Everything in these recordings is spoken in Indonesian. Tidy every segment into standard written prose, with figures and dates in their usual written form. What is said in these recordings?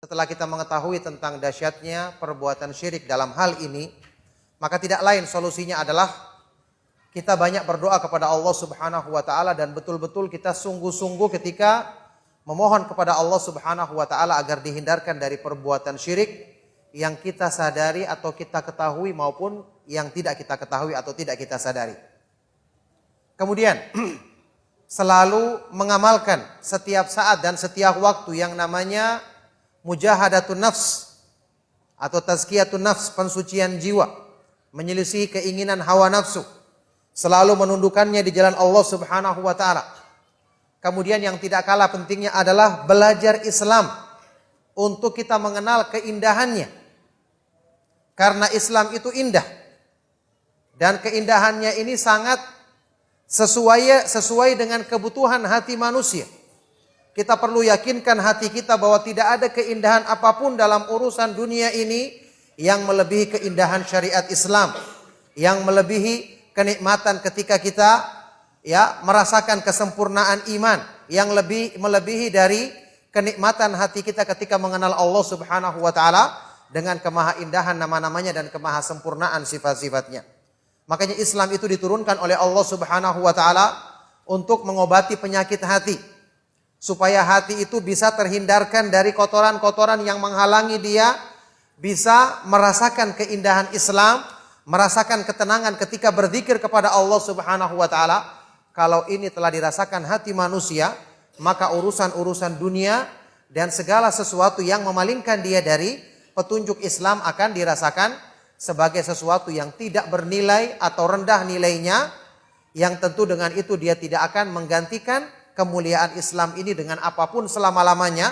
Setelah kita mengetahui tentang dahsyatnya perbuatan syirik dalam hal ini, maka tidak lain solusinya adalah kita banyak berdoa kepada Allah Subhanahu wa taala dan betul-betul kita sungguh-sungguh ketika memohon kepada Allah Subhanahu wa taala agar dihindarkan dari perbuatan syirik yang kita sadari atau kita ketahui maupun yang tidak kita ketahui atau tidak kita sadari. Kemudian selalu mengamalkan setiap saat dan setiap waktu yang namanya mujahadatun nafs atau tazkiyatun nafs, pensucian jiwa, menyelisih keinginan hawa nafsu, selalu menundukkannya di jalan Allah Subhanahu wa taala. Kemudian yang tidak kalah pentingnya adalah belajar Islam untuk kita mengenal keindahannya. Karena Islam itu indah. Dan keindahannya ini sangat sesuai dengan kebutuhan hati manusia. Kita perlu yakinkan hati kita bahwa tidak ada keindahan apapun dalam urusan dunia ini yang melebihi keindahan syariat Islam, yang melebihi kenikmatan ketika kita merasakan kesempurnaan iman, yang melebihi dari kenikmatan hati kita ketika mengenal Allah Subhanahu wa taala dengan kemahaindahan nama-namanya dan kemahasempurnaan sifat-sifatnya. Makanya Islam itu diturunkan oleh Allah Subhanahu wa taala untuk mengobati penyakit hati, supaya hati itu bisa terhindarkan dari kotoran-kotoran yang menghalangi dia bisa merasakan keindahan Islam, merasakan ketenangan ketika berzikir kepada Allah Subhanahu wa taala. Kalau ini telah dirasakan hati manusia, maka urusan-urusan dunia dan segala sesuatu yang memalingkan dia dari petunjuk Islam akan dirasakan sebagai sesuatu yang tidak bernilai atau rendah nilainya, yang tentu dengan itu dia tidak akan menggantikan kemuliaan Islam ini dengan apapun selama-lamanya.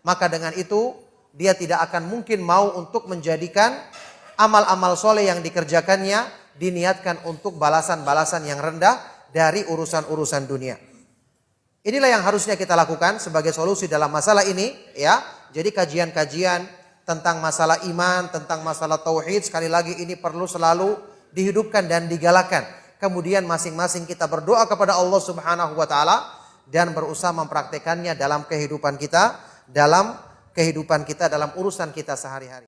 Maka dengan itu dia tidak akan mungkin mau untuk menjadikan amal-amal soleh yang dikerjakannya diniatkan untuk balasan-balasan yang rendah dari urusan-urusan dunia. Inilah yang harusnya kita lakukan sebagai solusi dalam masalah ini, ya. Jadi kajian-kajian tentang masalah iman, tentang masalah tauhid, sekali lagi ini perlu selalu dihidupkan dan digalakan. Kemudian masing-masing kita berdoa kepada Allah Subhanahu wa taala dan berusaha mempraktekannya dalam kehidupan kita, dalam urusan kita sehari-hari.